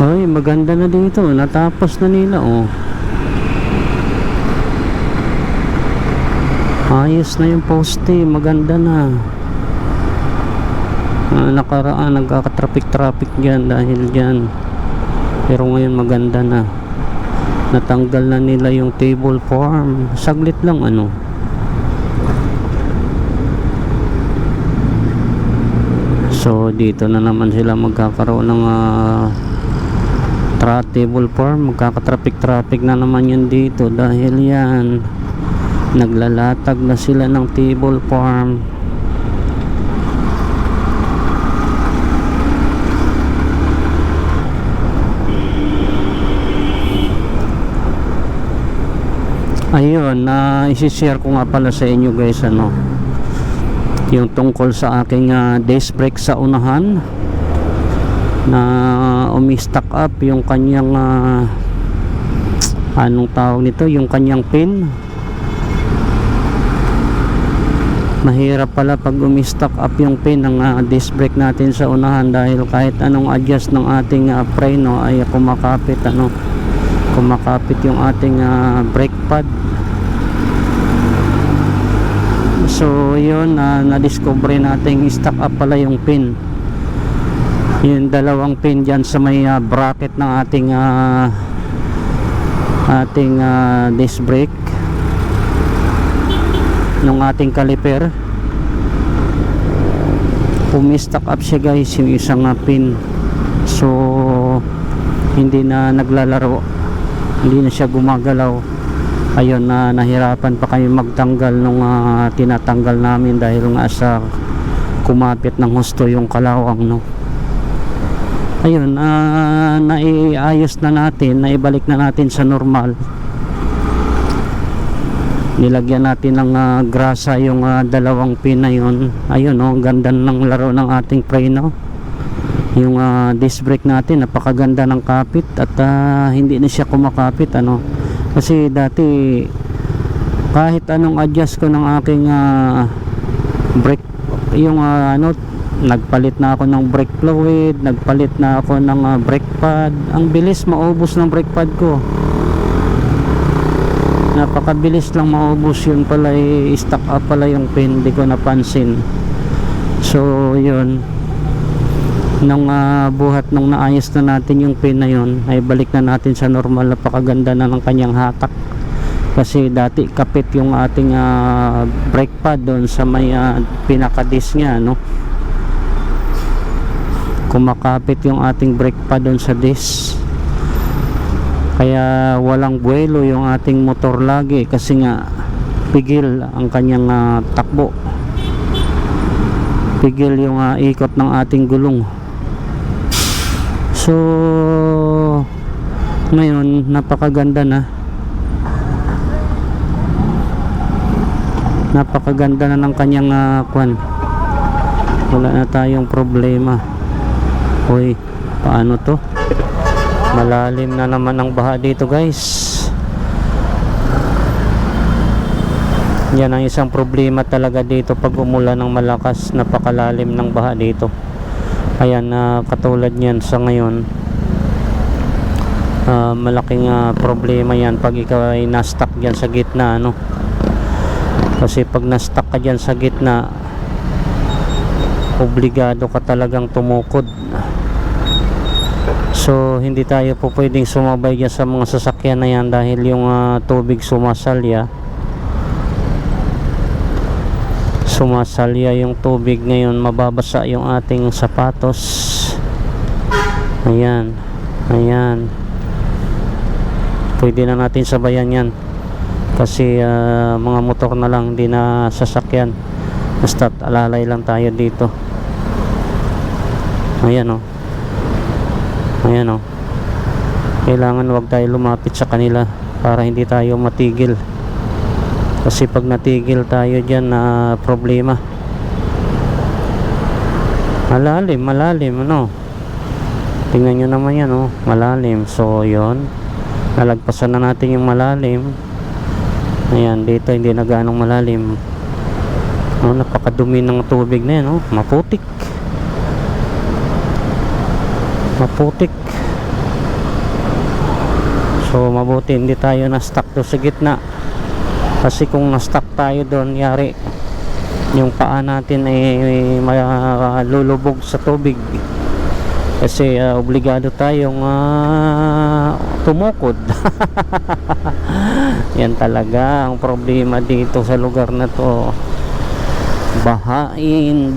Ay, maganda na dito. Natapos na nila, oh. Ayos na yung poste. Maganda na. Nakaraan, nagkaka-traffic dyan dahil dyan. Pero ngayon maganda na. Natanggal na nila yung table form. Saglit lang, ano. So, dito na naman sila magkakaroon ng table form. Magkaka-traffic na naman yan dito dahil yan naglalatag na sila ng table form. Ayun, isi-share ko nga pala sa inyo guys, ano, yung tungkol sa aking disc brake sa unahan na umi-stock up yung kanyang anong tawag nito, yung kanyang pin. Mahirap pala pag umi-stock up yung pin ng disc brake natin sa unahan dahil kahit anong adjust ng ating preno ay kumakapit, ano, kumakapit yung ating brake pad. So yun, na-discover natin stock up pala yung pin, yung dalawang pin dyan sa may bracket ng ating disc brake ng ating caliper. Pumi-stock up siya guys, yung isang pin. So hindi na naglalaro, hindi na siya gumagalaw. Ayun, nahirapan pa kami magtanggal nung tinatanggal namin dahil nga sa kumapit ng husto yung kalawang, no. Ayun, naiayos na natin, naibalik na natin sa normal. Nilagyan natin ng grasa yung dalawang pin na yun. Ayun, oh, ganda ng laro ng ating preno. Yung disc brake natin, napakaganda ng kapit at hindi na siya kumakapit, ano. Kasi dati kahit anong adjust ko ng aking brake, yung ano, nagpalit na ako ng brake fluid, nagpalit na ako ng brake pad, ang bilis maubos ng brake pad ko. Napakabilis lang maubos. Yun pala, stock up pala yung pin, di ko napansin. So yun, nung buhat nung naayos na natin yung pin na yun, ay balik na natin sa normal. Napakaganda na ng kanyang hatak kasi dati kapit yung ating brake pad doon sa may pinakadis nya, no. Kumakapit yung ating brake pad doon sa disc, kaya walang buwelo yung ating motor lagi kasi nga pigil ang kanyang takbo, pigil yung ikot ng ating gulong. So ngayon napakaganda na, napakaganda na ng kanyang kwan. Wala na tayong problema. Uy, paano to? Malalim na naman ang baha dito guys. Yan ang isang problema talaga dito pag umulan ng malakas. Napakalalim ng baha dito. Ayan, katulad niyan sa ngayon, malaking problema yan pag ikaw ay na-stuck dyan sa gitna, ano. Kasi pag na-stuck ka dyan sa gitna, obligado ka talagang tumukod. So hindi tayo po pwedeng sumabay dyan sa mga sasakyan na yan dahil yung tubig sumasalya yung tubig. Ngayon mababasa yung ating sapatos. Ayan, ayan, pwede na natin sabayan yan kasi mga motor na lang, hindi na sasakyan. Basta alalay lang tayo dito. Ayan, oh. Ayan, oh. Kailangan wag tayo lumapit sa kanila para hindi tayo matigil. Kasi pag natigil tayo dyan, problema. Malalim, malalim, ano. Tingnan nyo naman yan, oh. Malalim. So, yon, nalagpasan na natin yung malalim. Ayan, dito hindi na ganong malalim. Oh, napakadumi ng tubig na yan, oh. Maputik. Maputik. So mabuti hindi tayo na-stuck doon sa gitna, kasi kung na-stuck tayo doon, yari yung paa natin ay malulubog sa tubig, kasi obligado tayong tumukod. Yan talaga ang problema dito sa lugar na to. Bahain.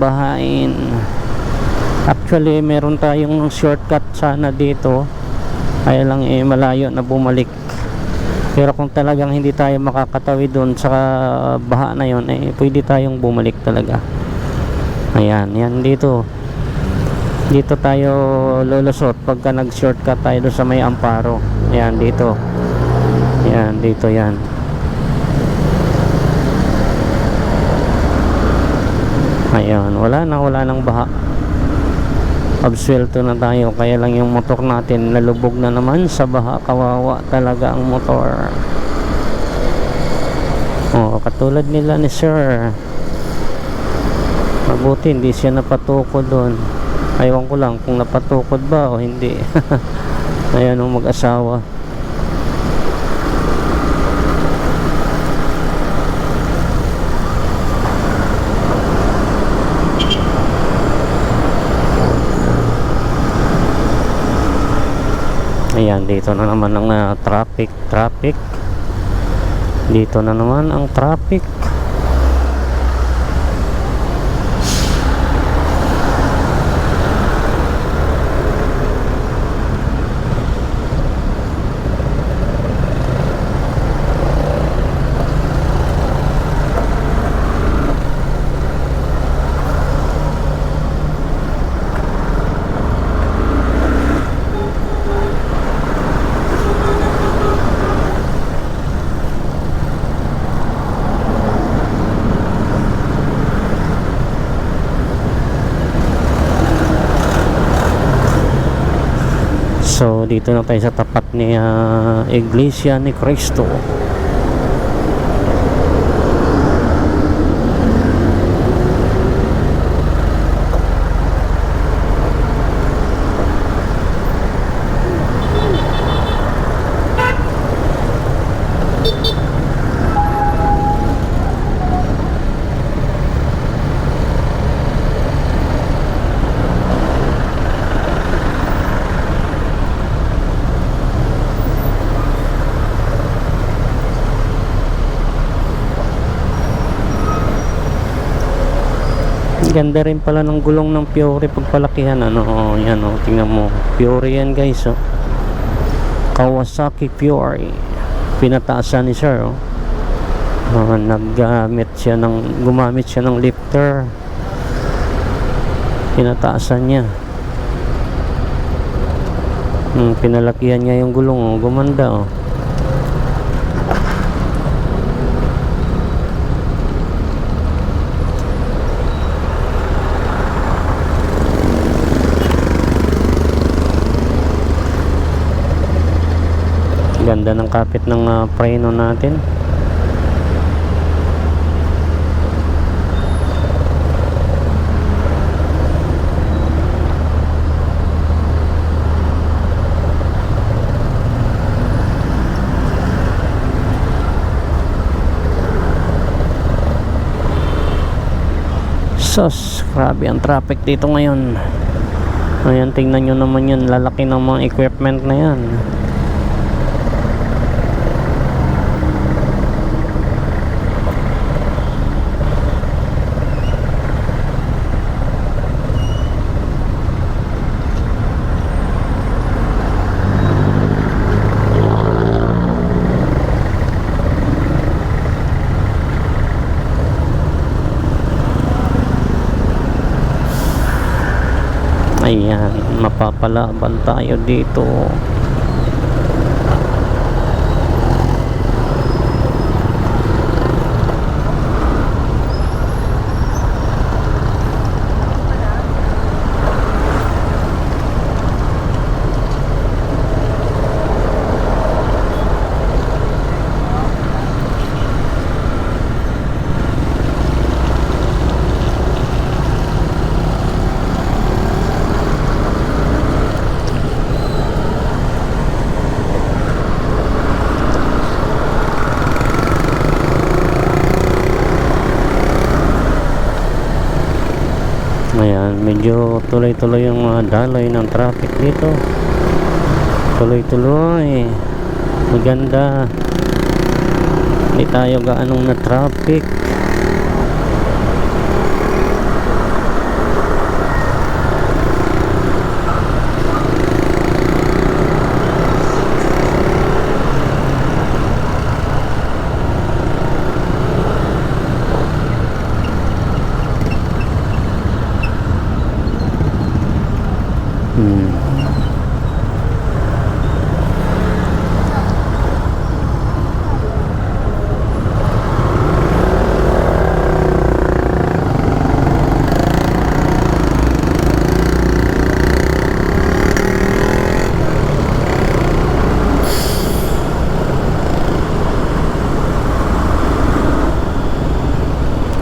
Actually meron tayong shortcut sana dito, kaya lang malayo na bumalik. Pero kung talagang hindi tayo makakatawid doon sa baha na yon, pwede tayong bumalik talaga. Ayan, yan dito tayo lulusot pagka nag shortcut tayo doon sa may Amparo. Ayan dito yan. Ayan, wala nang baha. Absuelto na tayo, kaya lang yung motor natin nalubog na naman sa baha. Kawawa talaga ang motor. Katulad nila ni sir, mabuti hindi siya napatukod doon. Ayaw ko lang kung napatukod ba o hindi. Ayan ang mag-asawa. Ayan, dito na naman ang traffic. Dito na naman ang traffic. So dito na tayo sa tapat ni Iglesia ni Cristo. Ganda rin pala ng gulong ng Fiore pagpalakihan. Yan tingnan mo, Fiore yan guys. Kawasaki Fiore, pinataasan ni sir. Gumamit siya ng lifter, pinataasan niya. Pinalakihan niya yung gulong. Gumanda. Ganda ng kapit ng preno natin. Sus, grabe ang traffic dito ngayon. Ayan, tingnan nyo naman yan, lalaki ng mga equipment na yan. Ayan, mapapalaban tayo dito. Ayan, medyo tuloy-tuloy yung daloy ng traffic dito. Tuloy-tuloy. Maganda. Hindi tayo gaanong na traffic.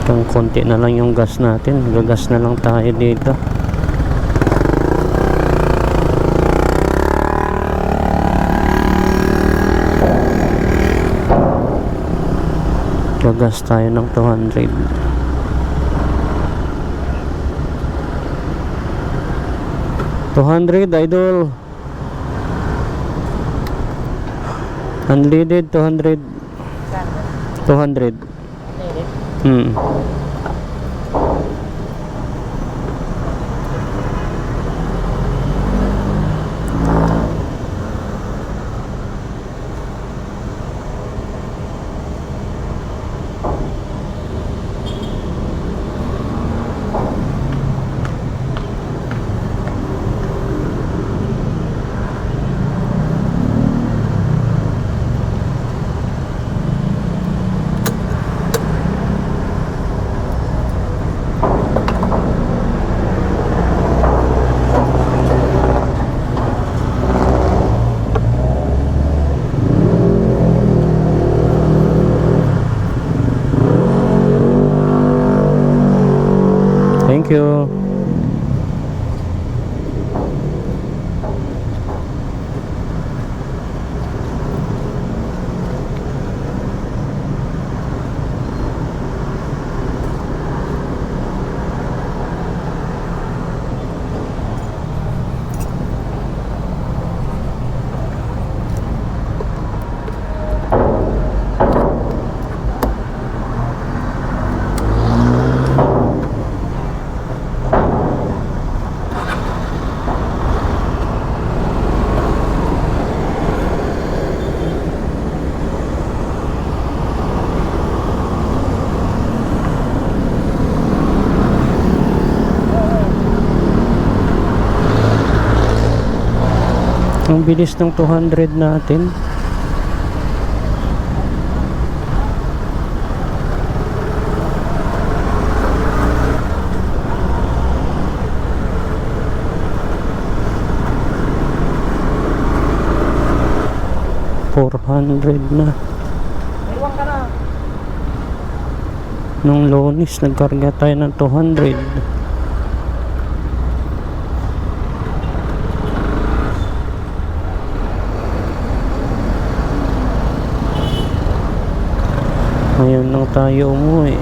Kung konti na lang yung gas natin, gagas na lang tayo dito. Gagas tayo ng 200. Idol. Unleaded 200. 200. Thank you. Ang bilis ng 200 natin. $400 na. Iwan ka na. Nung Lunes nagkarga tayo ng 200. Ngayon lang tayo umuwi.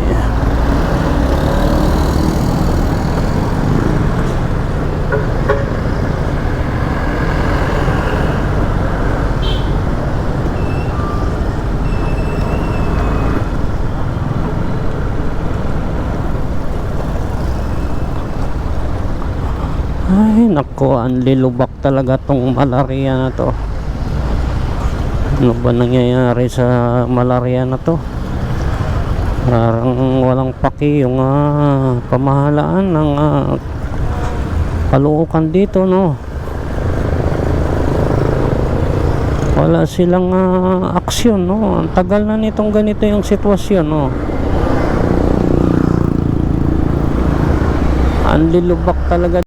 Ay nako, ang lilubak talaga tong malaria na to. Ano ba nangyayari sa malaria na to? Parang walang paki yung pamahalaan ng Caloocan dito, no? Wala silang aksyon, no? Ang tagal na nitong ganito yung sitwasyon, no? Ang lilubak talaga.